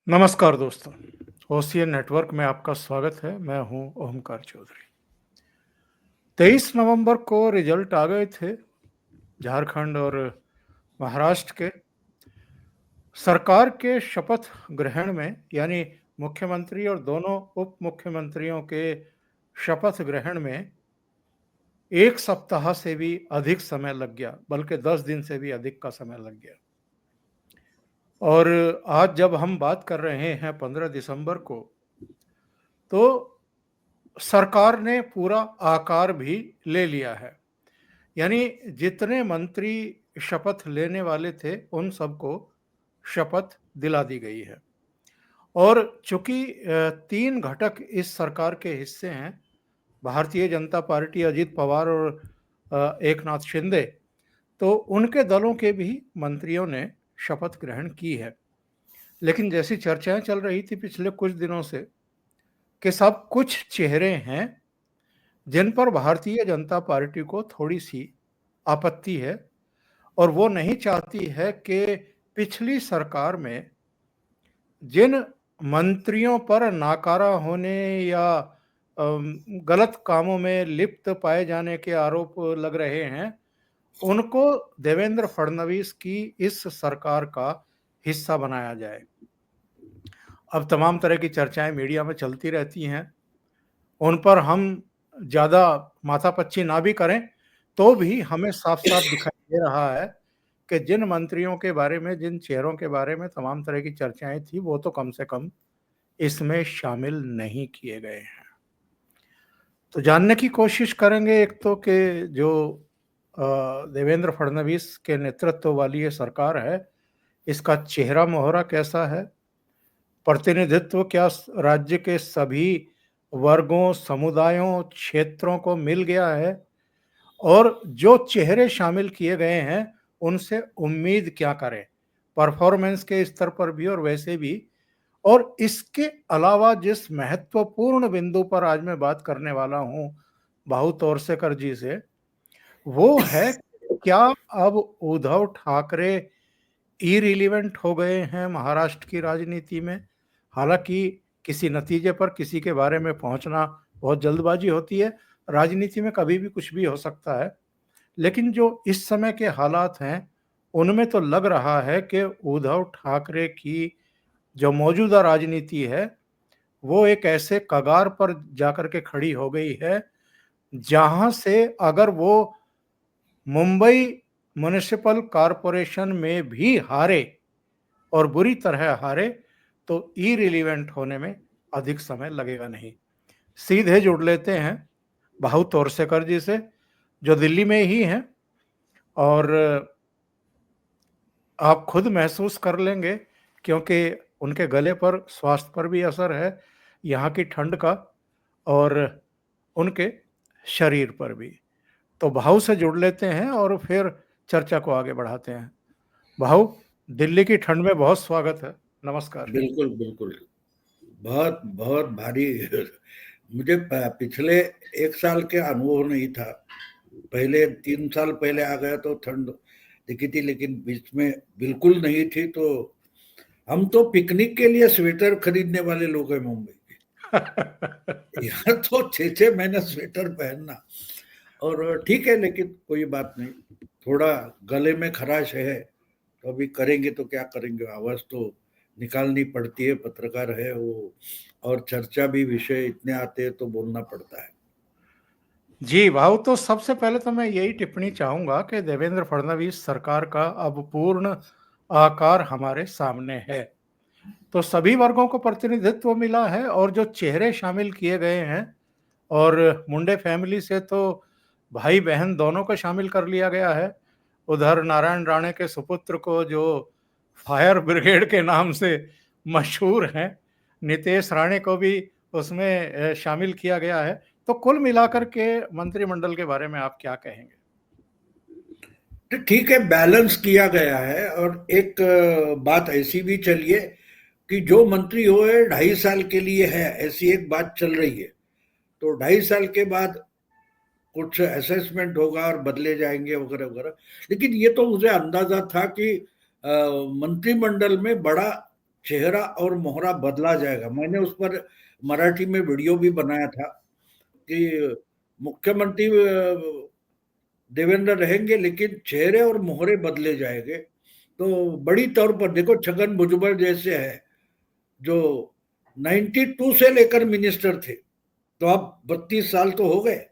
नमस्कार दोस्तों, ocean network में आपका स्वागत है। मैं हूं ओमकार चौधरी। 23 नवंबर को रिजल्ट आ गए थे झारखंड और महाराष्ट्र के। सरकार के शपथ ग्रहण में यानी मुख्यमंत्री और दोनों उप मुख्यमंत्रियों के शपथ ग्रहण में 1 सप्ताह से भी अधिक समय लग गया, बल्कि 10 दिन से भी अधिक का समय लग गया। और आज जब हम बात कर रहे हैं 15 दिसंबर को, तो सरकार ने पूरा आकार भी ले लिया है। यानी जितने मंत्री शपथ लेने वाले थे उन सबको शपथ दिला दी गई है। और चूंकि 3 घटक इस सरकार के हिस्से हैं, भारतीय जनता पार्टी, अजीत पवार और एकनाथ शिंदे, तो उनके दलों के भी मंत्रियों ने शपथ ग्रहण की है। लेकिन जैसी चर्चाएं चल रही थी पिछले कुछ दिनों से कि सब कुछ चेहरे हैं जिन पर भारतीय जनता पार्टी को थोड़ी सी आपत्ति है, और वो नहीं चाहती है कि पिछली सरकार में जिन मंत्रियों पर नाकारा होने या गलत कामों में लिप्त पाए जाने के आरोप लग रहे हैं, उनको देवेंद्र फडणवीस की इस सरकार का हिस्सा बनाया जाए। अब तमाम तरह की चर्चाएं मीडिया में चलती रहती हैं, उन पर हम ज़्यादा माथापच्ची ना भी करें, तो भी हमें साफ-साफ दिखाई दे रहा है कि जिन मंत्रियों के बारे में, जिन चेहरों के बारे में तमाम तरह की चर्चाएँ थी, वो तो कम से कम इसमें शामिल नहीं किए गए हैं। तो जानने की कोशिश करेंगे एक तो कि जो देवेंद्र फडणवीस के नेतृत्व वाली ये सरकार है, इसका चेहरा-मोहरा कैसा है? प्रतिनिधित्व क्या राज्य के सभी वर्गों, समुदायों, क्षेत्रों को मिल गया है? और जो चेहरे शामिल किए गए हैं, उनसे उम्मीद क्या करें? परफॉर्मेंस के स्तर पर भी और वैसे भी। और इसके अलावा जिस महत्वपूर्ण बिंदु पर आज मैं बात करने वाला हूं भाऊ तोरसेकर जी से, वो है क्या अब उद्धव ठाकरे इररिलेवेंट हो गए हैं महाराष्ट्र की राजनीति में? हालांकि किसी नतीजे पर किसी के बारे में पहुंचना बहुत जल्दबाजी होती है, राजनीति में कभी भी कुछ भी हो सकता है। लेकिन जो इस समय के हालात हैं, उनमें तो लग रहा है कि उद्धव ठाकरे की जो मौजूदा राजनीति है, वो एक ऐसे कगार पर जाकर के खड़ी हो गई है, जहां से अगर वो मुंबई म्युनिसिपल कॉरपोरेशन में भी हारे और बुरी तरह हारे, तो इररिलेवेंट होने में अधिक समय लगेगा नहीं। सीधे जुड़ लेते हैं भाऊ तोरसेकर जी से, जो दिल्ली में ही हैं, और आप खुद महसूस कर लेंगे क्योंकि उनके गले पर, स्वास्थ्य पर भी असर है यहाँ की ठंड का, और उनके शरीर पर भी। तो भाऊ से जुड़ लेते हैं और फिर चर्चा को आगे बढ़ाते हैं। भाऊ, दिल्ली की ठंड में बहुत स्वागत है। नमस्कार। बिल्कुल, बिल्कुल। बहुत, बहुत भारी मुझे पिछले 1 साल के अनुभव नहीं था। पहले 3 साल पहले आ गया तो ठंड दिखी थी, लेकिन बीच में बिल्कुल नहीं थी। तो हम तो पिकनिक के लिए स्वेटर खरीदने वाले लोग हैं मुंबई के। यहाँ तो 6-6 महीने स्वेटर पहनना, और ठीक है, लेकिन कोई बात नहीं। थोड़ा गले में खराश है, तो अभी करेंगे तो क्या करेंगे, आवाज तो निकालनी पड़ती है, पत्रकार है वो, और चर्चा भी विषय इतने आते हैं तो बोलना पड़ता है। जी भाऊ, तो सबसे पहले तो मैं यही टिप्पणी चाहूंगा कि देवेंद्र फडणवीस सरकार का अब पूर्ण आकार हमारे सामने है। तो सभी वर्गों को प्रतिनिधित्व मिला है, और जो चेहरे शामिल किए गए हैं, और मुंडे फैमिली से तो भाई बहन दोनों को शामिल कर लिया गया है। उधर नारायण राणे के सुपुत्र को, जो फायर ब्रिगेड के नाम से मशहूर हैं, नितेश राणे को भी उसमें शामिल किया गया है। तो कुल मिलाकर के मंत्रिमंडल के बारे में आप क्या कहेंगे? तो ठीक है, बैलेंस किया गया है। और एक बात ऐसी भी चलिए कि जो मंत्री हुए 2.5 साल के लिए है, ऐसी एक बात चल रही है। तो 2.5 साल के बाद कुछ असेसमेंट होगा और बदले जाएंगे वगैरह वगैरह। लेकिन ये तो मुझे अंदाजा था कि मंत्रिमंडल में बड़ा चेहरा और मोहरा बदला जाएगा। मैंने उस पर मराठी में वीडियो भी बनाया था कि मुख्यमंत्री देवेंद्र रहेंगे लेकिन चेहरे और मोहरे बदले जाएंगे। तो बड़ी तौर पर देखो, छगन भुजबल जैसे है जो 92 से लेकर मिनिस्टर थे, तो अब 32 साल तो हो गए,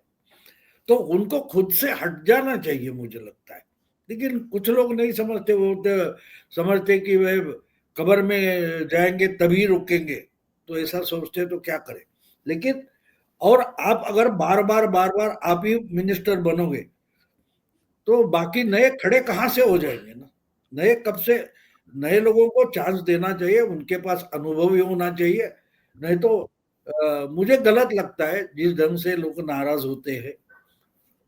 तो उनको खुद से हट जाना चाहिए मुझे लगता है। लेकिन कुछ लोग नहीं समझते, वो तो समझते कि वे कब्र में जाएंगे तभी रुकेंगे, तो ऐसा सोचते तो क्या करें। लेकिन और आप अगर बार बार आप ही मिनिस्टर बनोगे तो बाकी नए खड़े कहाँ से हो जाएंगे ना। नए कब से, नए लोगों को चांस देना चाहिए, उनके पास अनुभव भी होना चाहिए। नहीं तो मुझे गलत लगता है जिस ढंग से लोग नाराज होते हैं।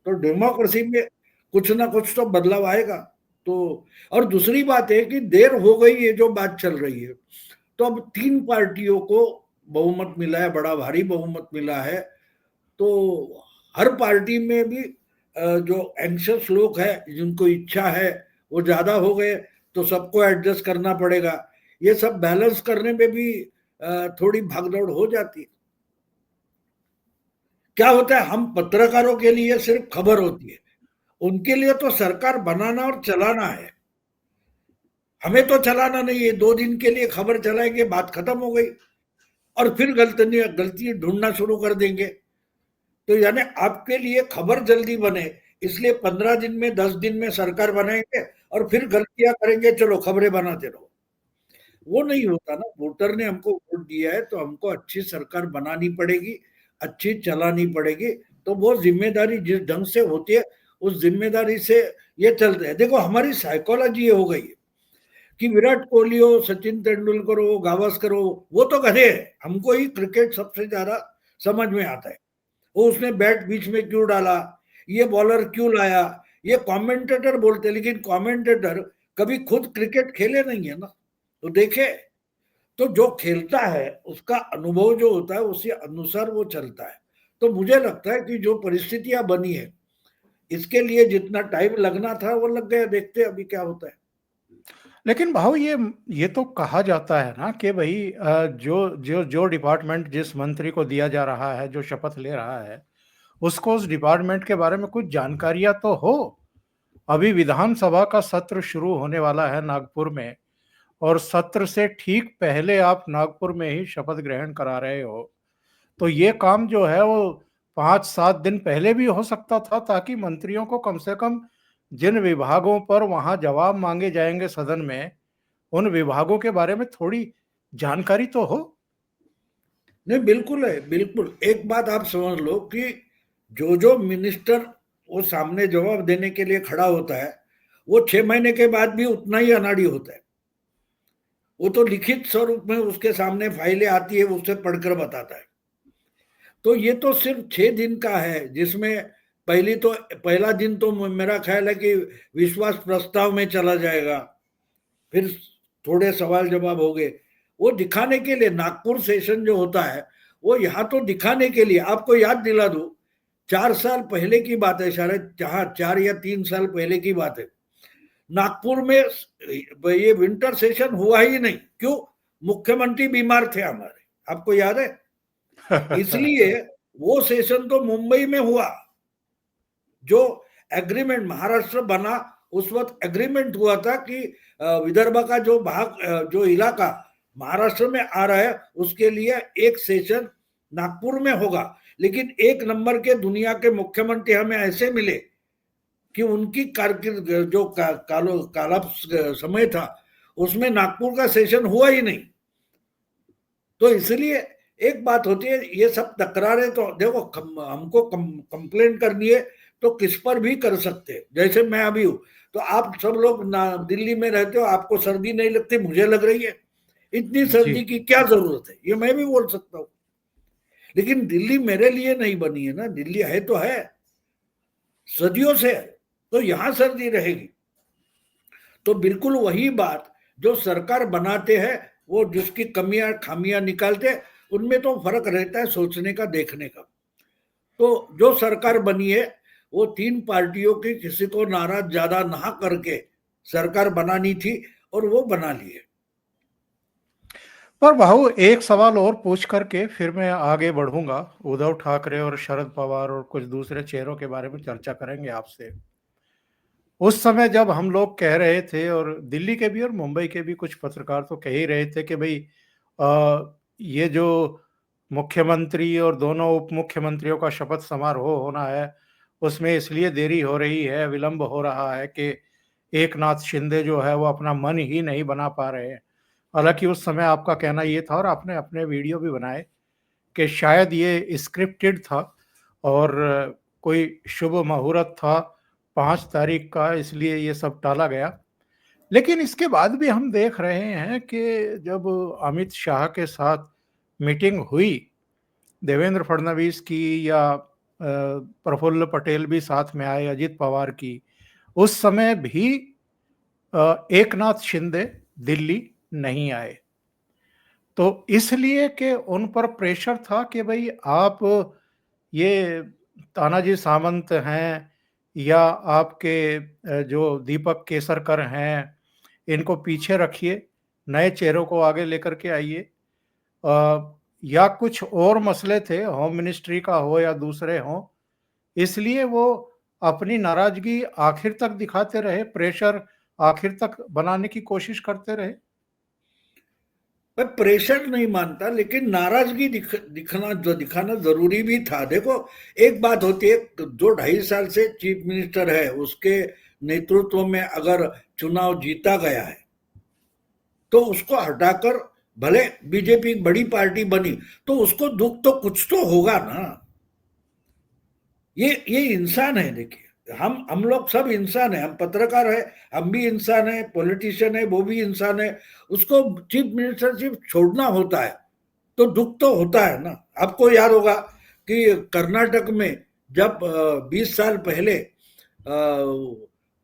तो डेमोक्रेसी में कुछ ना कुछ तो बदलाव आएगा। तो और दूसरी बात है कि देर हो गई, ये जो बात चल रही है, तो अब 3 पार्टियों को बहुमत मिला है, बड़ा भारी बहुमत मिला है। तो हर पार्टी में भी जो एंग्शियस लोग हैं, जिनको इच्छा है, वो ज्यादा हो गए, तो सबको एडजस्ट करना पड़ेगा। ये सब बैलेंस करने में भी थोड़ी भागदौड़ हो जाती है। क्या होता है, हम पत्रकारों के लिए सिर्फ खबर होती है, उनके लिए तो सरकार बनाना और चलाना है। हमें तो चलाना नहीं है, 2 दिन के लिए खबर चलाएंगे, बात खत्म हो गई, और फिर गलती ढूंढना शुरू कर देंगे। तो यानी आपके लिए खबर जल्दी बने, इसलिए 15 दिन में 10 दिन में सरकार बनाएंगे और फिर गलतियां करेंगे, चलो खबरें बनाते रहो। वो नहीं होता ना। वोटर ने हमको वोट दिया है तो हमको अच्छी सरकार बनानी पड़ेगी, अच्छी चलानी पड़ेगी। तो वो जिम्मेदारी जिस ढंग से होती है, उस जिम्मेदारी से ये चलते हैं। देखो, हमारी साइकोलॉजी ये हो गई है कि विराट कोहली हो, सचिन तेंदुलकर हो, गावस्कर हो, वो तो गधे हैं, हमको ही क्रिकेट सबसे ज्यादा समझ में आता है। वो उसने बैट बीच में क्यों डाला, ये बॉलर क्यों लाया, ये कमेंटेटर बोलते, लेकिन कमेंटेटर कभी खुद क्रिकेट खेले नहीं है ना, तो देखे। तो जो खेलता है उसका अनुभव जो होता है, उसी अनुसार वो चलता है। तो मुझे लगता है कि जो परिस्थितियां बनी है, इसके लिए जितना टाइम लगना था वो लग गया, देखते अभी क्या होता है। लेकिन भाऊ ये तो कहा जाता है ना कि भाई जो जो जो डिपार्टमेंट जिस मंत्री को दिया जा रहा है, जो शपथ ले रहा है, उसको उस डिपार्टमेंट के बारे में कुछ जानकारियां तो हो। अभी विधानसभा का सत्र शुरू होने वाला है नागपुर में, और सत्र से ठीक पहले आप नागपुर में ही शपथ ग्रहण करा रहे हो। तो ये काम जो है वो 5-7 दिन पहले भी हो सकता था, ताकि मंत्रियों को कम से कम जिन विभागों पर वहां जवाब मांगे जाएंगे सदन में, उन विभागों के बारे में थोड़ी जानकारी तो हो। नहीं, बिल्कुल है, बिल्कुल। एक बात आप समझ लो कि जो जो मिनिस्टर वो सामने जवाब देने के लिए खड़ा होता है, वो 6 महीने के बाद भी उतना ही अनाड़ी होता है। वो तो लिखित स्वरूप में उसके सामने फाइलें आती है, उससे पढ़कर बताता है। तो ये तो सिर्फ 6 दिन का है, जिसमें पहला दिन तो मेरा ख्याल है कि विश्वास प्रस्ताव में चला जाएगा, फिर थोड़े सवाल जवाब हो गए। वो दिखाने के लिए नागपुर सेशन जो होता है, वो यहाँ तो दिखाने के लिए। आपको याद दिला दूं, 4 साल पहले की बात है, शायद 4 या 3 साल पहले की बात है, नागपुर में ये विंटर सेशन हुआ ही नहीं। क्यों? मुख्यमंत्री बीमार थे हमारे, आपको याद है। इसलिए वो सेशन तो मुंबई में हुआ। जो एग्रीमेंट महाराष्ट्र बना, उस वक्त एग्रीमेंट हुआ था कि विदर्भ का जो भाग, जो इलाका महाराष्ट्र में आ रहा है, उसके लिए एक सेशन नागपुर में होगा। लेकिन 1 नंबर के दुनिया के मुख्यमंत्री हमें ऐसे मिले कि उनकी कारकिर्द जो काला समय था, उसमें नागपुर का सेशन हुआ ही नहीं। तो इसलिए एक बात होती है, ये सब तकरारें तो देखो, हमको कंप्लेंट करनी है तो किस पर भी कर सकते हैं। जैसे मैं अभी हूं, तो आप सब लोग ना दिल्ली में रहते हो, आपको सर्दी नहीं लगती, मुझे लग रही है। इतनी जी। सर्दी की क्या जरूरत है, ये मैं भी बोल सकता हूँ। लेकिन दिल्ली मेरे लिए नहीं बनी है ना, दिल्ली है तो है, सदियों से है, तो यहां सर्दी रहेगी। तो बिल्कुल वही बात जो सरकार बनाते हैं, वो जिसकी कमियां खामियां निकालते, उनमें तो फर्क रहता है सोचने का, देखने का। तो जो सरकार बनी है, वो 3 पार्टियों की किसी को नाराज ज्यादा ना करके सरकार बनानी थी, और वो बना ली है। पर भाऊ एक सवाल और पूछ करके फिर मैं आगे बढ़ूंगा। उद्धव ठाकरे और शरद पवार और कुछ दूसरे चेहरों के बारे में चर्चा करेंगे आपसे। उस समय जब हम लोग कह रहे थे, और दिल्ली के भी और मुंबई के भी कुछ पत्रकार तो कह ही रहे थे कि भाई ये जो मुख्यमंत्री और दोनों उप मुख्यमंत्रियों का शपथ समारोह होना है, उसमें इसलिए देरी हो रही है, विलंब हो रहा है कि एक नाथ शिंदे जो है वो अपना मन ही नहीं बना पा रहे हैं। हालांकि उस समय आपका कहना ये था, और आपने अपने वीडियो भी बनाए, कि शायद ये स्क्रिप्टेड था और कोई शुभ मुहूर्त था 5 तारीख का, इसलिए ये सब टाला गया। लेकिन इसके बाद भी हम देख रहे हैं कि जब अमित शाह के साथ मीटिंग हुई देवेंद्र फडणवीस की, या प्रफुल्ल पटेल भी साथ में आए, अजित पवार की, उस समय भी एकनाथ शिंदे दिल्ली नहीं आए। तो इसलिए कि उन पर प्रेशर था कि भाई आप ये तानाजी सामंत हैं, या आपके जो दीपक केसरकर हैं, इनको पीछे रखिए, नए चेहरों को आगे लेकर के आइए। या कुछ और मसले थे, होम मिनिस्ट्री का हो या दूसरे हों, इसलिए वो अपनी नाराजगी आखिर तक दिखाते रहे, प्रेशर आखिर तक बनाने की कोशिश करते रहे। मैं प्रेशर नहीं मानता, लेकिन नाराजगी दिखाना जरूरी भी था। देखो, एक बात होती है, जो 2.5 साल से चीफ मिनिस्टर है उसके नेतृत्व में अगर चुनाव जीता गया है तो उसको हटाकर, भले बीजेपी बड़ी पार्टी बनी, तो उसको दुख तो कुछ तो होगा ना। ये इंसान है। देखिए, हम लोग सब इंसान है, हम पत्रकार है, हम भी इंसान है, पॉलिटिशियन है, वो भी इंसान है। उसको चीफ मिनिस्टरशिप छोड़ना होता है तो दुख तो होता है ना। आपको याद होगा कि कर्नाटक में जब 20 साल पहले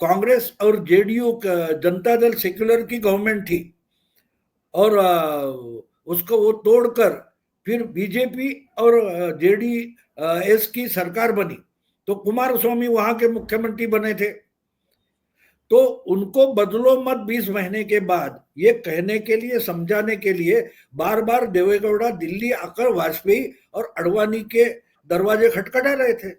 कांग्रेस और जेडीयू, जनता दल सेक्युलर की गवर्नमेंट थी, और उसको वो तोड़कर फिर बीजेपी और जेडी एस की सरकार बनी, तो कुमार स्वामी वहां के मुख्यमंत्री बने थे। तो उनको बदलो मत 20 महीने के बाद ये कहने के लिए, समझाने के लिए बार बार देवेगौड़ा दिल्ली आकर वाजपेयी और अडवाणी के दरवाजे खटखटा रहे थे।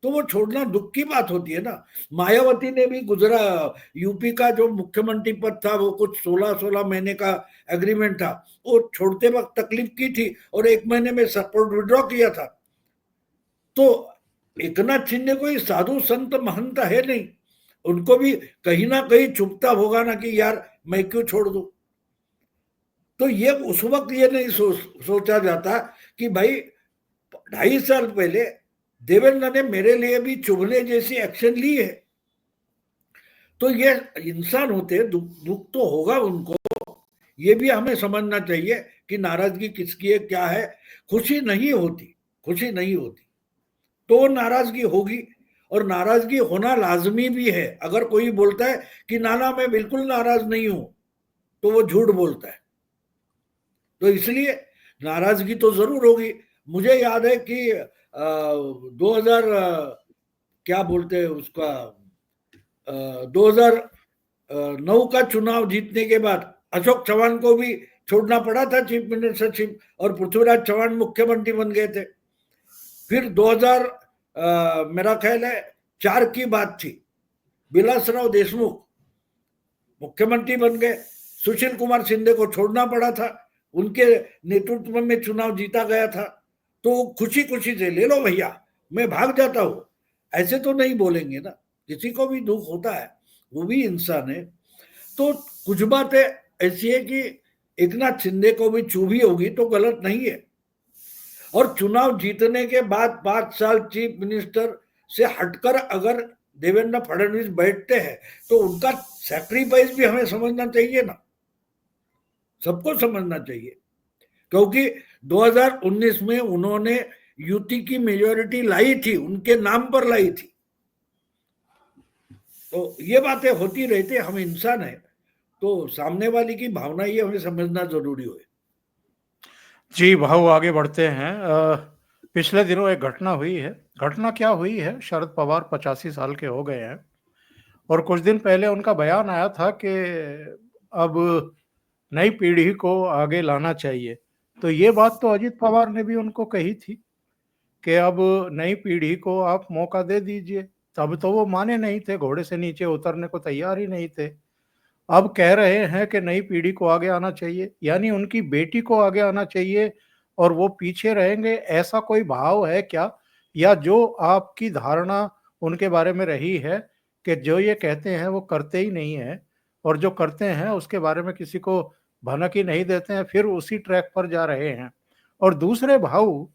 तो वो छोड़ना दुख की बात होती है ना। मायावती ने भी गुजरा, यूपी का जो मुख्यमंत्री पद था वो कुछ 16-16 महीने का एग्रीमेंट था, वो छोड़ते वक्त तकलीफ की थी और 1 महीने में सपोर्ट विड्रॉ किया था। तो एकनाथ शिंदे कोई साधु संत महंत है नहीं, उनको भी कहीं ना कहीं चुभता होगा ना कि यार मैं क्यों छोड़ दूं। तो ये उस वक्त ये नहीं सोचा जाता कि भाई 2.5 साल पहले देवेंद्र ने मेरे लिए भी चुभने जैसी एक्शन ली है। तो ये इंसान होते हैं, दुख तो होगा उनको। ये भी हमें समझना चाहिए कि नाराजगी किसकी है, क्या है। खुशी नहीं होती, खुशी नहीं होती तो नाराजगी होगी, और नाराजगी होना लाजमी भी है। अगर कोई बोलता है कि नाना मैं बिल्कुल नाराज नहीं हूं, तो वो झूठ बोलता है। तो इसलिए नाराजगी तो जरूर होगी। मुझे याद है कि 2000 क्या बोलते हैं उसका, 2009 का चुनाव जीतने के बाद अशोक चौहान को भी छोड़ना पड़ा था चीफ मिनिस्टरशिप, और पृथ्वीराज चौहान मुख्यमंत्री बन गए थे। फिर 2000 मेरा ख्याल है 4 की बात थी, विलासराव देशमुख मुख्यमंत्री बन गए, सुशील कुमार शिंदे को छोड़ना पड़ा था, उनके नेतृत्व में चुनाव जीता गया था। तो खुशी खुशी से ले लो भैया, मैं भाग जाता हूं, ऐसे तो नहीं बोलेंगे ना। किसी को भी दुख होता है, वो भी इंसान है। तो कुछ बातें ऐसी है कि एकनाथ शिंदे को भी चुभी होगी तो गलत नहीं है। और चुनाव जीतने के बाद 5 साल चीफ मिनिस्टर से हटकर अगर देवेंद्र फडणवीस बैठते हैं तो उनका सैक्रिफाइस भी हमें समझना चाहिए ना, सबको समझना चाहिए। क्योंकि 2019 में उन्होंने यूटी की मेजोरिटी लाई थी, उनके नाम पर लाई थी। तो ये बातें होती रहती, हम इंसान हैं, तो सामने वाले की भावना ये हमें समझना जरूरी है। जी भाऊ, आगे बढ़ते हैं। पिछले दिनों एक घटना हुई है। घटना क्या हुई है, शरद पवार 85 साल के हो गए हैं, और कुछ दिन पहले उनका बयान आया था कि अब नई पीढ़ी को आगे लाना चाहिए। तो ये बात तो अजित पवार ने भी उनको कही थी कि अब नई पीढ़ी को आप मौका दे दीजिए। तब तो वो माने नहीं थे, घोड़े से नीचे उतरने को तैयार ही नहीं थे। अब कह रहे हैं कि नई पीढ़ी को आगे आना चाहिए, यानी उनकी बेटी को आगे आना चाहिए और वो पीछे रहेंगे, ऐसा कोई भाव है क्या? या जो आपकी धारणा उनके बारे में रही है कि जो ये कहते हैं वो करते ही नहीं हैं और जो करते हैं उसके बारे में किसी को भनक ही नहीं देते हैं, फिर उसी ट्रैक पर जा रहे हैं। और दूसरे भाऊ,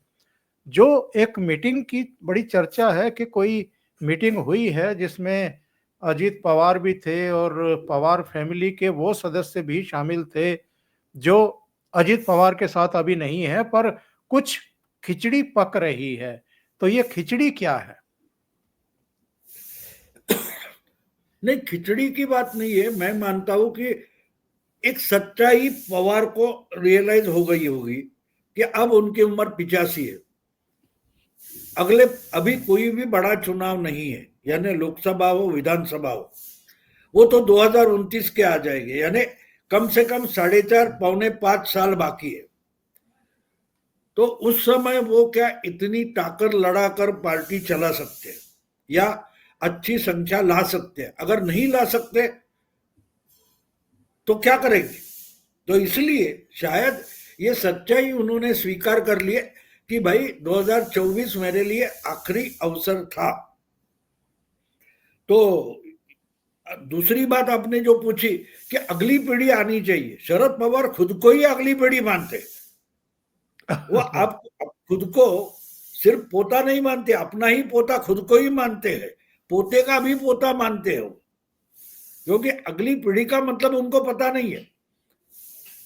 जो एक मीटिंग की बड़ी चर्चा है कि कोई मीटिंग हुई है जिसमें अजीत पवार भी थे और पवार फैमिली के वो सदस्य भी शामिल थे जो अजीत पवार के साथ अभी नहीं है, पर कुछ खिचड़ी पक रही है। तो ये खिचड़ी क्या है? नहीं, खिचड़ी की बात नहीं है। मैं मानता हूं कि एक सच्चाई पवार को रियलाइज हो गई होगी कि अब उनकी उम्र 85 है। अगले अभी कोई भी बड़ा चुनाव नहीं है, यानी लोकसभा हो विधानसभा हो, वो तो 2029 के आ जाएंगे, यानी कम से कम 4.5 पौने 5 साल बाकी है। तो उस समय वो क्या इतनी ताकत लड़ाकर पार्टी चला सकते हैं या अच्छी संख्या ला सकते हैं? अगर नहीं ला सकते तो क्या करेंगे? तो इसलिए शायद ये सच्चाई उन्होंने स्वीकार कर लिए कि भाई 2024 मेरे लिए आखिरी अवसर था। तो दूसरी बात आपने जो पूछी कि अगली पीढ़ी आनी चाहिए, शरद पवार खुद को ही अगली पीढ़ी मानते। वो आप खुद को सिर्फ पोता नहीं मानते, अपना ही पोता खुद को ही मानते हैं, पोते का भी पोता मानते हो, क्योंकि अगली पीढ़ी का मतलब उनको पता नहीं है।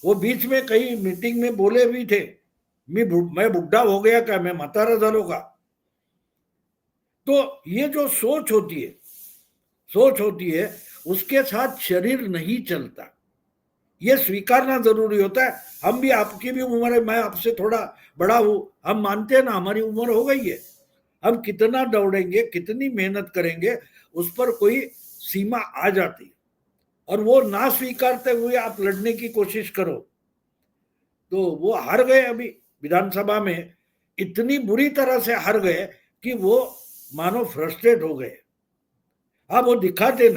वो बीच में कई मीटिंग में बोले भी थे, मैं बुढ़ा हो गया क्या, मैं म्हातारा झालो का। तो ये जो सोच होती है उसके साथ शरीर नहीं चलता, ये स्वीकारना जरूरी होता है। हम भी, आपकी भी उम्र है, मैं आपसे थोड़ा बड़ा हूं, हम मानते हैं ना हमारी उम्र हो गई है, हम कितना दौड़ेंगे, कितनी मेहनत करेंगे, उस पर कोई सीमा आ जाती है। और वो ना स्वीकारते हुए आप लड़ने की कोशिश करो तो वो हार गए। अभी विधानसभा में इतनी बुरी तरह से हार गए कि वो मानो फ्रस्ट्रेट हो गए। हाँ, वो दिखाते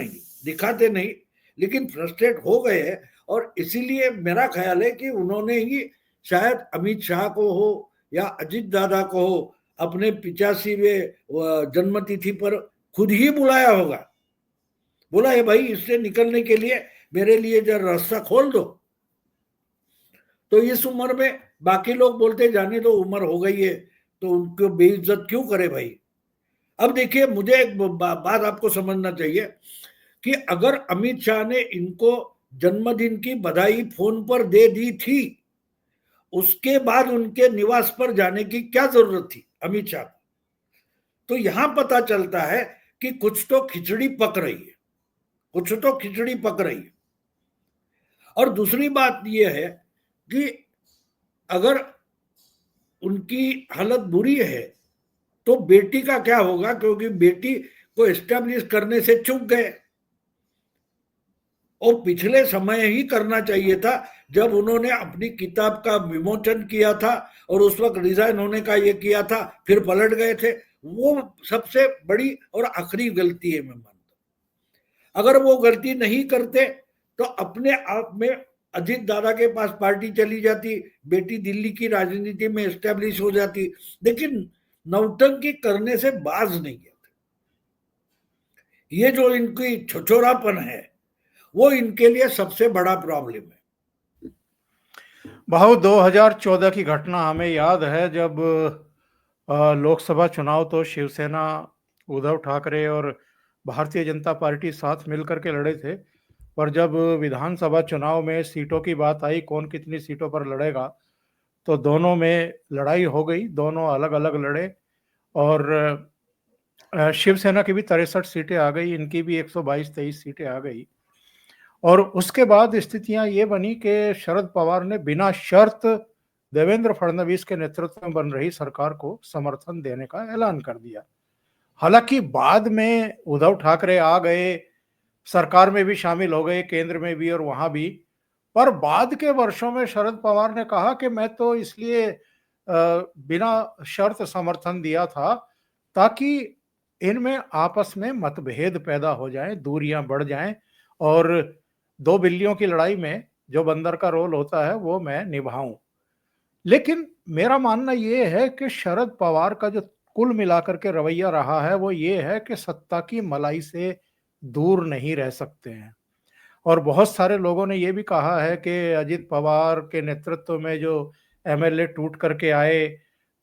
नहीं, लेकिन फ्रस्ट्रेट हो गए। और इसीलिए मेरा ख्याल है कि उन्होंने ही शायद अमित शाह को हो या अजित दादा को हो अपने 85वें जन्मतिथि पर खुद ही बुलाया होगा, बोला है भाई इससे निकलने के लिए मेरे लिए जरा रास्ता खोल दो। तो इस उम्र में बाकी लोग बोलते जाने दो, उम्र हो गई है तो उनको बेइज्जत क्यों करे भाई। अब देखिए, मुझे एक बात आपको समझना चाहिए कि अगर अमित शाह ने इनको जन्मदिन की बधाई फोन पर दे दी थी, उसके बाद उनके निवास पर जाने की क्या जरूरत थी अमित शाह को? तो यहां पता चलता है कि कुछ तो खिचड़ी पक रही है, कुछ तो खिचड़ी पक रही है। और दूसरी बात यह है कि अगर उनकी हालत बुरी है तो बेटी का क्या होगा, क्योंकि बेटी को एस्टेब्लिश करने से चूक गए। और पिछले समय ही करना चाहिए था जब उन्होंने अपनी किताब का विमोचन किया था और उस वक्त रिजाइन होने का ये किया था, फिर पलट गए थे। वो सबसे बड़ी और आखिरी गलती है, मैं मानता हूं। अगर वो गलती नहीं करते तो अपने आप में अजीत दादा के पास पार्टी चली जाती, बेटी दिल्ली की राजनीति में एस्टेब्लिश हो जाती, लेकिन नौटंकी करने से बाज नहीं आते। ये जो इनकी छोचोरापन है वो इनके लिए सबसे बड़ा प्रॉब्लम है। भाव 2014 की घटना हमें याद है, जब लोकसभा चुनाव तो शिवसेना, उद्धव ठाकरे और भारतीय जनता पार्टी साथ मिलकर के लड़े थे, पर जब विधानसभा चुनाव में सीटों की बात आई, कौन कितनी सीटों पर लड़ेगा, तो दोनों में लड़ाई हो गई, दोनों अलग अलग लड़े। और शिवसेना की भी 63 सीटें आ गई, इनकी भी 122-23 सीटें आ गई। और उसके बाद स्थितियां ये बनी कि शरद पवार ने बिना शर्त देवेंद्र फडणवीस के नेतृत्व में बन रही सरकार को समर्थन देने का ऐलान कर दिया। हालांकि बाद में उद्धव ठाकरे आ गए, सरकार में भी शामिल हो गए, केंद्र में भी और वहां भी, पर बाद के वर्षों में शरद पवार ने कहा कि मैं तो इसलिए बिना शर्त समर्थन दिया था ताकि इनमें आपस में मतभेद पैदा हो जाए, दूरियां बढ़ जाएं और दो बिल्लियों की लड़ाई में जो बंदर का रोल होता है वो मैं निभाऊं। लेकिन मेरा मानना ये है कि शरद पवार का जो कुल मिलाकर के रवैया रहा है वो ये है कि सत्ता की मलाई से दूर नहीं रह सकते हैं। और बहुत सारे लोगों ने ये भी कहा है कि अजित पवार के नेतृत्व में जो एमएलए टूट करके आए,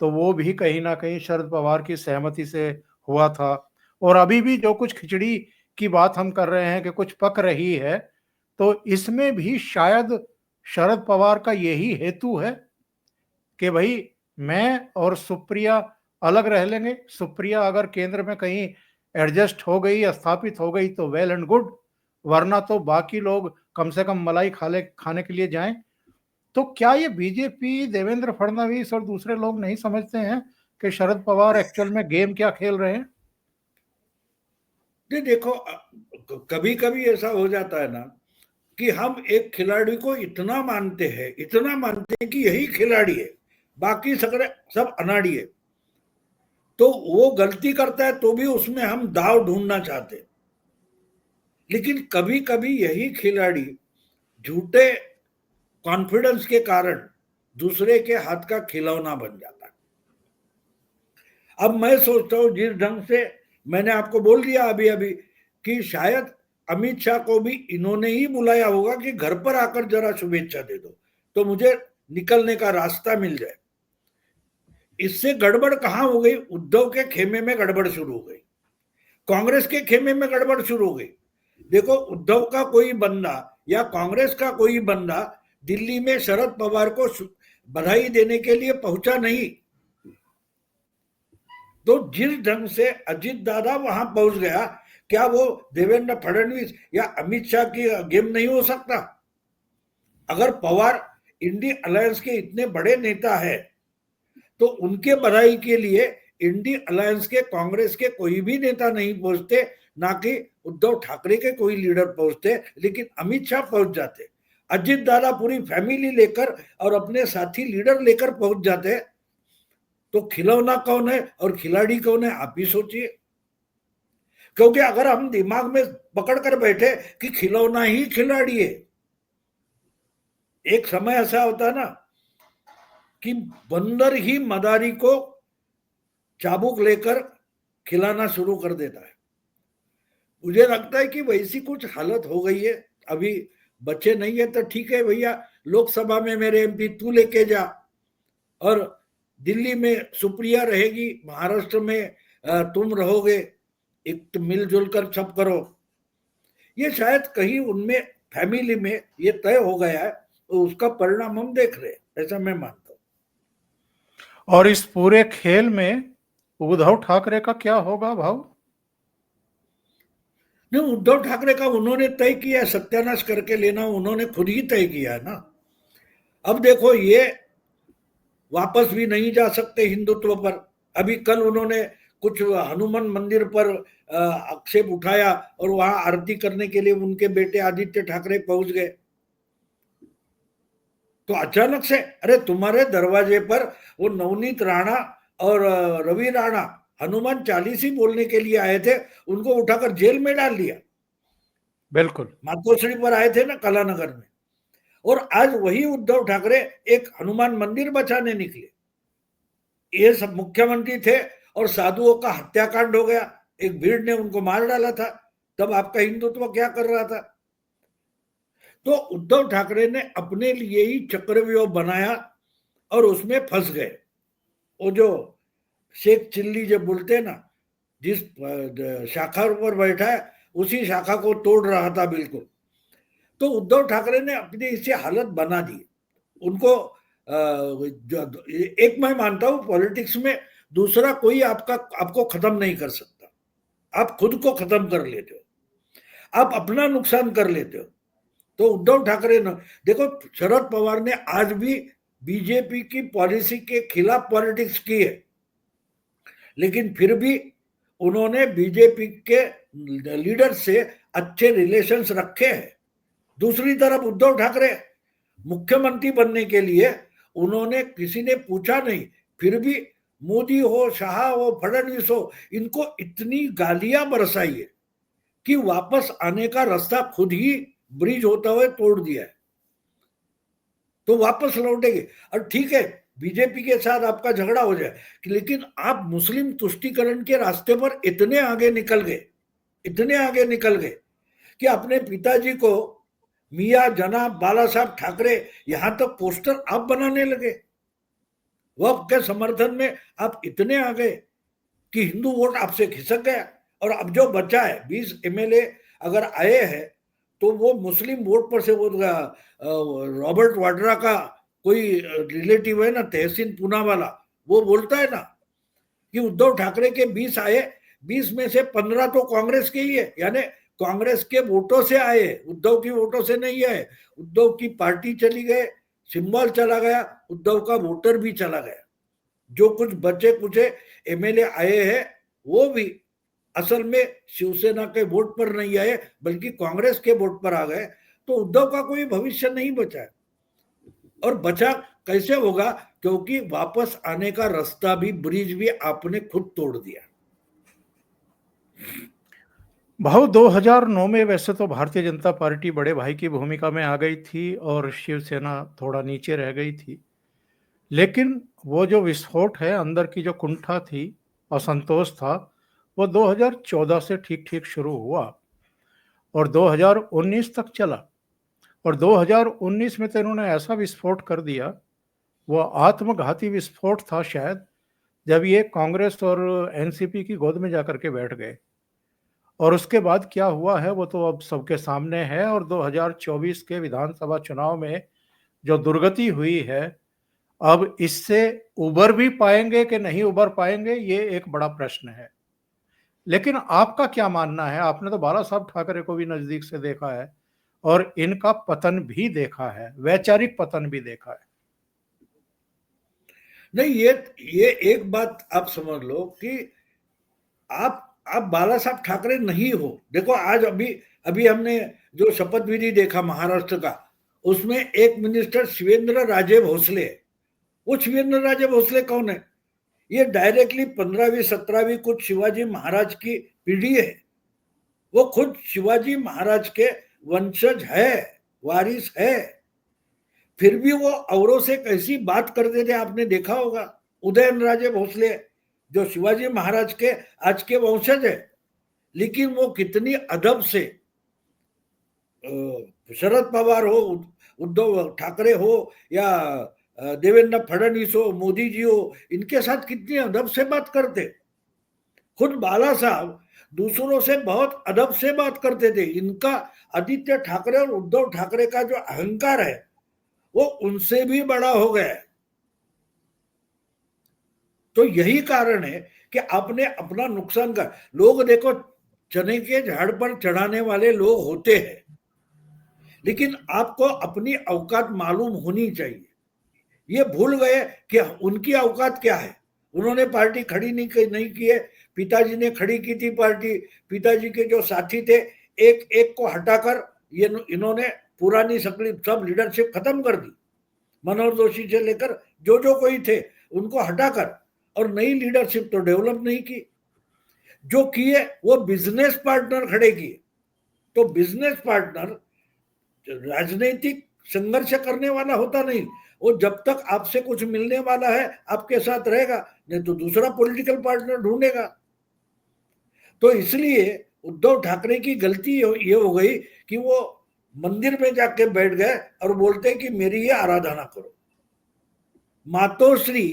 तो वो भी कहीं न कहीं शरद पवार की सहमति से हुआ था। और अभी भी जो कुछ खिचड़ी की बात हम कर रहे हैं कि कुछ पक रही है, तो इसमें भी शायद शरद पवार का यही हेतु है कि भई मैं और सुप्रिया अलग रह लेंगे। सुप्रिया अगर केंद्र में कहीं एडजस्ट हो गई, स्थापित हो गई तो वेल एंड गुड, वरना तो बाकी लोग कम से कम मलाई खाने के लिए जाएं। तो क्या ये बीजेपी, देवेंद्र फडणवीस और दूसरे लोग नहीं समझते हैं कि शरद पवार एक्चुअल में गेम क्या खेल रहे हैं? नहीं देखो, कभी कभी ऐसा हो जाता है ना कि हम एक खिलाड़ी को इतना मानते हैं कि यही खिलाड़ी है, बाकी सगड़े सब अनाड़ी है। तो वो गलती करता है तो भी उसमें हम दाव ढूंढना चाहते हैं। लेकिन कभी कभी यही खिलाड़ी झूठे कॉन्फिडेंस के कारण दूसरे के हाथ का खिलौना बन जाता है। अब मैं सोचता हूं जिस ढंग से मैंने आपको बोल दिया अभी अभी कि शायद अमित शाह को भी इन्होंने ही बुलाया होगा कि घर पर आकर जरा शुभेच्छा दे दो तो मुझे निकलने का रास्ता मिल जाए। इससे गड़बड़ कहां हो गई? उद्धव के खेमे में गड़बड़ शुरू हो गई, कांग्रेस के खेमे में गड़बड़ शुरू हो गई। देखो, उद्धव का कोई बंदा या कांग्रेस का कोई बंदा दिल्ली में शरद पवार को बधाई देने के लिए पहुंचा नहीं। तो जिस ढंग से अजित दादा वहां पहुंच गया, क्या वो देवेंद्र फडणवीस या अमित शाह की गेम नहीं हो सकता? अगर पवार इंडी अलायंस के इतने बड़े नेता है तो उनके बधाई के लिए इंडी अलायंस के कांग्रेस के कोई भी नेता नहीं पहुंचते, ना कि उद्धव ठाकरे के कोई लीडर पहुंचते, लेकिन अमित शाह पहुंच जाते। अजित दादा पूरी फैमिली लेकर और अपने साथी लीडर लेकर पहुंच जाते। तो खिलौना कौन है और खिलाड़ी कौन है, आप ही सोचिए। क्योंकि अगर हम दिमाग में पकड़ कर बैठे कि खिलौना ही खिलाड़ी है, एक समय ऐसा होता है ना कि बंदर ही मदारी को चाबुक लेकर खिलाना शुरू कर देता है। मुझे लगता है कि वैसी कुछ हालत हो गई है। अभी बच्चे नहीं है तो ठीक है भैया, लोकसभा में मेरे एमपी तू लेके जा, और दिल्ली में सुप्रिया रहेगी, महाराष्ट्र में तुम रहोगे, एक मिलजुल कर सब करो। ये शायद कहीं उनमें फैमिली में ये तय हो गया है, तो उसका परिणाम हम देख रहे हैं, ऐसा मैं मानता हूं। और इस पूरे खेल में उद्धव ठाकरे का क्या होगा भाव? नहीं, उद्धव ठाकरे का उन्होंने तय किया, सत्यानाश करके लेना उन्होंने खुद ही तय किया है ना। अब देखो, ये वापस भी नहीं जा सकते हिंदुत्व पर। अभी कल उन्होंने कुछ हनुमान मंदिर पर आक्षेप उठाया और वहां आरती करने के लिए उनके बेटे आदित्य ठाकरे पहुंच गए। तो अचानक से अरे तुम्हारे दरवाजे पर वो नवनीत राणा और रवि राणा हनुमान चालीसी बोलने के लिए आए थे, उनको उठाकर जेल में डाल दिया। बिल्कुल। मातोश्री पर आए थे ना कलानगर में, और आज वही उद्धव ठाकरे एक हनुमान मंदिर बचाने निकले। ये सब मुख्यमंत्री थे और साधुओं का हत्याकांड हो गया, एक भीड़ ने उनको मार डाला था, तब आपका हिंदुत्व क्या कर रहा था? तो उद्धव ठाकरे ने अपने लिए ही चक्रव्यूह बनाया और उसमें फंस गए। वो जो शेख चिल्ली जब बोलते हैं ना, जिस शाखा पर बैठा है उसी शाखा को तोड़ रहा था बिल्कुल। तो उद्धव ठाकरे ने अपनी इसे हालत बना दी उनको। एक मैं मानता हूं पॉलिटिक्स में दूसरा कोई आपको खत्म नहीं कर सकता, आप खुद को खत्म कर लेते हो, आप अपना नुकसान कर लेते हो। तो उद्धव ठाकरे ने देखो, शरद पवार ने आज भी बीजेपी की पॉलिसी के खिलाफ पॉलिटिक्स की है, लेकिन फिर भी उन्होंने बीजेपी के लीडर से अच्छे रिलेशंस रखे हैं। दूसरी तरफ उद्धव ठाकरे मुख्यमंत्री बनने के लिए उन्होंने, किसी ने पूछा नहीं, फिर भी मोदी हो, शाह हो, फडणवीस हो, इनको इतनी गालियां बरसाई है कि वापस आने का रास्ता खुद ही ब्रिज होता हुए तोड़ दिया है। तो वापस लौटेंगे। और ठीक है, बीजेपी के साथ आपका झगड़ा हो जाए, लेकिन आप मुस्लिम तुष्टीकरण के रास्ते पर इतने आगे निकल गए, इतने आगे निकल गए कि अपने पिताजी को, मियां जनाब बाला साहब ठाकरे, यहां तक पोस्टर आप बनाने लगे। वक्त के समर्थन में आप इतने आ गए कि हिंदू वोट आपसे खिसक गया। और अब जो बचा है 20 एमएलए अगर आए हैं तो वो मुस्लिम वोट पर से, वो रॉबर्ट वाड्रा का कोई रिलेटिव है ना, तहसीन पूना वाला, वो बोलता है ना कि उद्धव ठाकरे के 20 आए, 20 में से 15 तो कांग्रेस के ही है, यानी कांग्रेस के वोटों से आए, उद्धव की वोटों से नहीं आए। उद्धव की पार्टी चली गए, सिंबल चला गया, उद्धव का वोटर भी चला गया। जो कुछ बचे कुचे एमएलए आए हैं वो भी असल में शिवसेना के वोट पर नहीं आए, बल्कि कांग्रेस के वोट पर आ गए। तो उद्धव का कोई भविष्य नहीं बचा है। और बचा कैसे होगा? क्योंकि वापस आने का रास्ता भी, ब्रिज भी आपने खुद तोड़ दिया। भाव 2009 में वैसे तो भारतीय जनता पार्टी बड़े भाई की भूमिका में आ गई थी और शिवसेना थोड़ा नीचे रह गई थी। लेकिन वो जो विस्फोट है, अंदर की जो कुंठा थी, असंतोष था, वो 2014 से ठीक-ठीक शुरू हुआ और 2019 तक चला। और 2019 में तो इन्होंने ऐसा विस्फोट कर दिया, वो आत्मघाती विस्फोट था शायद, जब ये कांग्रेस और एनसीपी की गोद में जाकर के बैठ गए। और उसके बाद क्या हुआ है वो तो अब सबके सामने है। और 2024 के विधानसभा चुनाव में जो दुर्गति हुई है, अब इससे उबर भी पाएंगे कि नहीं उबर पाएंगे, ये एक बड़ा प्रश्न है। लेकिन आपका क्या मानना है? आपने तो बाला साहब ठाकरे को भी नजदीक से देखा है और इनका पतन भी देखा है, वैचारिक पतन भी देखा है। नहीं, ये एक बात आप समझ लो कि आप बाला साहब ठाकरे नहीं हो। देखो आज अभी अभी हमने जो शपथ विधि देखा महाराष्ट्र का, उसमें एक मिनिस्टर शिवेंद्र राजे भोसले। वो शिवेंद्र राजे भोसले कौन है? ये डायरेक्टली 15वीं 17वीं कुछ शिवाजी महाराज की पीढ़ी है। वो खुद शिवाजी महाराज के वंशज है, वारिस है। फिर भी वो औरों से कैसी बात करते थे आपने देखा होगा। उदयन राजे भोसले जो शिवाजी महाराज के आज के वंशज है, लेकिन वो कितनी अदब से, शरद पवार हो, उद्धव ठाकरे हो या देवेंद्र फडणवीस हो, मोदी जी हो, इनके साथ कितनी अदब से बात करते। खुद बाला साहब दूसरों से बहुत अदब से बात करते थे। इनका आदित्य ठाकरे और उद्धव ठाकरे का जो अहंकार है वो उनसे भी बड़ा हो गया है। तो यही कारण है कि आपने अपना नुकसान कर, लोग देखो चने के झाड़ पर चढ़ाने वाले लोग होते हैं, लेकिन आपको अपनी औकात मालूम होनी चाहिए। ये भूल गए कि उनकी औकात क्या है। उन्होंने पार्टी खड़ी नहीं की है, पिताजी ने खड़ी की थी पार्टी। पिताजी के जो साथी थे, एक एक को हटाकर ये इन्होंने पुरानी सब लीडरशिप खत्म कर दी। मनोहर जोशी से लेकर जो जो कोई थे उनको हटाकर, और नई लीडरशिप तो डेवलप नहीं की। जो किए वो बिजनेस पार्टनर खड़े किए। तो बिजनेस पार्टनर राजनीतिक संघर्ष करने वाला होता नहीं। वो जब तक आपसे कुछ मिलने वाला है आपके साथ रहेगा, नहीं तो दूसरा पॉलिटिकल पार्टनर ढूंढेगा। तो इसलिए उद्धव ठाकरे की गलती ये हो गई कि वो मंदिर में जाके बैठ गए और बोलते कि मेरी ये आराधना करो। मातोश्री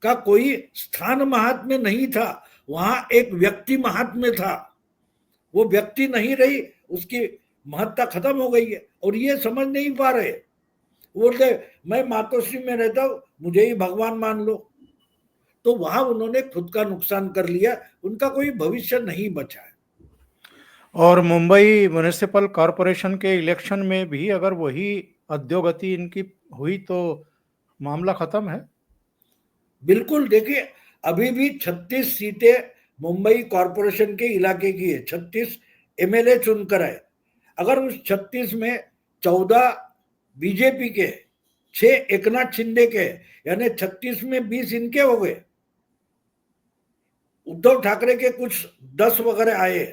का कोई स्थान महात्म्य नहीं था, वहां एक व्यक्ति महात्म्य था। वो व्यक्ति नहीं रही, उसकी महत्ता खत्म हो गई है और ये समझ नहीं पा रहे। बोलते मैं मातोश्री में रहता हूं, मुझे ही भगवान मान लो। तो वहां उन्होंने खुद का नुकसान कर लिया, उनका कोई भविष्य नहीं बचा है। और मुंबई म्युनिसिपल कॉरपोरेशन के इलेक्शन में भी अगर वही अधोगति इनकी हुई तो मामला खत्म है। बिल्कुल, देखिए अभी भी 36 सीटें मुंबई कॉरपोरेशन के इलाके की है, 36 एमएलए चुनकर है। अगर उस 36 में 14 बीजेपी के, 6 एकनाथ शिंदे के, यानी 36 में 20 इनके हो गए। उद्धव ठाकरे के कुछ 10 वगैरह आए।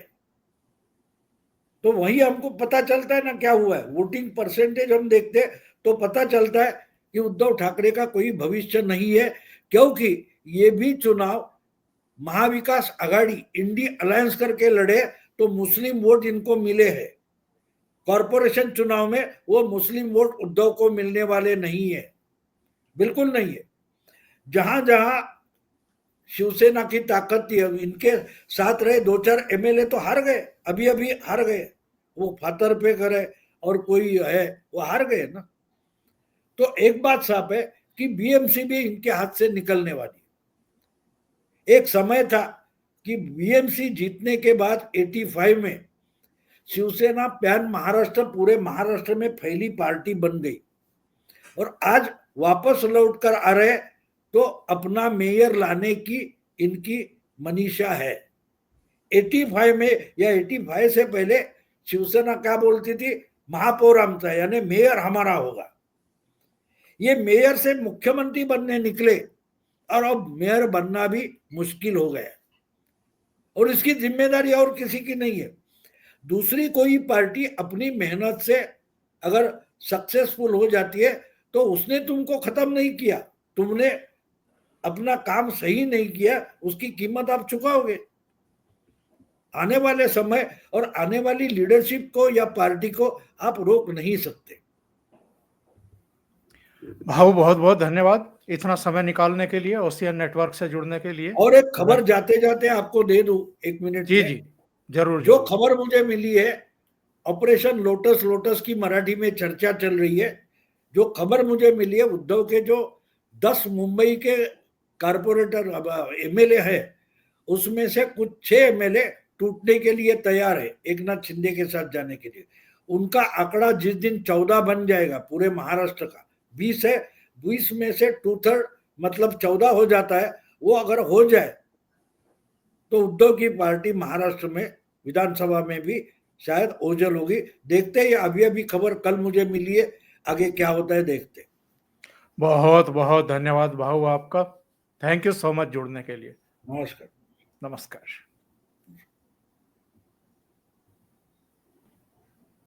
तो वही हमको पता चलता है ना क्या हुआ है। वोटिंग परसेंटेज हम देखते तो पता चलता है कि उद्धव ठाकरे का कोई भविष्य नहीं है, क्योंकि ये भी चुनाव महाविकास आघाड़ी इंडी अलायंस करके लड़े तो मुस्लिम वोट इनको मिले हैं। कॉरपोरेशन चुनाव में वो मुस्लिम वोट उद्धव को मिलने वाले नहीं है, बिल्कुल नहीं है। जहां जहां शिवसेना की ताकत थी, इनके साथ रहे 2-4 एमएलए तो हार गए, अभी अभी हार गए। वो फातर पे करे और कोई है वो हार गए ना। तो एक बात साफ है कि बीएमसी भी इनके हाथ से निकलने वाली। एक समय था कि बीएमसी जीतने के बाद 85 में शिवसेना पैन महाराष्ट्र, पूरे महाराष्ट्र में फैली पार्टी बन गई, और आज वापस लौट कर आ रहे तो अपना मेयर लाने की इनकी मनीषा है। 85 में या 85 से पहले शिवसेना क्या बोलती थी, महापौर आमचा, यानी मेयर हमारा होगा। ये मेयर से मुख्यमंत्री बनने निकले और अब मेयर बनना भी मुश्किल हो गया, और इसकी जिम्मेदारी और किसी की नहीं है। दूसरी कोई पार्टी अपनी मेहनत से अगर सक्सेसफुल हो जाती है तो उसने तुमको खत्म नहीं किया, तुमने अपना काम सही नहीं किया, उसकी कीमत आप चुकाओगे। आने वाले समय और आने वाली लीडरशिप को या पार्टी को आप रोक नहीं सकते। भाऊ बहुत बहुत धन्यवाद इतना समय निकालने के लिए, ओशियन नेटवर्क से जुड़ने के लिए। और एक खबर जाते जाते आपको दे दूं 1 मिनट जी में। जी जरूर। जो खबर मुझे मिली है, ऑपरेशन लोटस, लोटस की मराठी में चर्चा चल रही है। जो खबर मुझे मिली है, उद्धव के जो 10 मुंबई के कारपोरेटर एमएलए है, उसमें से कुछ 6 एमएलए टूटने के लिए तैयार है एकनाथ शिंदे के साथ जाने के लिए। उनका आंकड़ा जिस दिन 14 बन जाएगा पूरे महाराष्ट्र का, 20 है, 20 में से 2/3 मतलब 14 हो जाता है, वो अगर हो जाए तो उद्धव की पार्टी महाराष्ट्र में विधानसभा में भी शायद ओझल होगी। देखते हैं, अभी अभी खबर कल मुझे मिली है, आगे क्या होता है देखते। बहुत बहुत धन्यवाद भाऊ आपका। थैंक यू सो मच जुड़ने के लिए। नमस्कार। नमस्कार।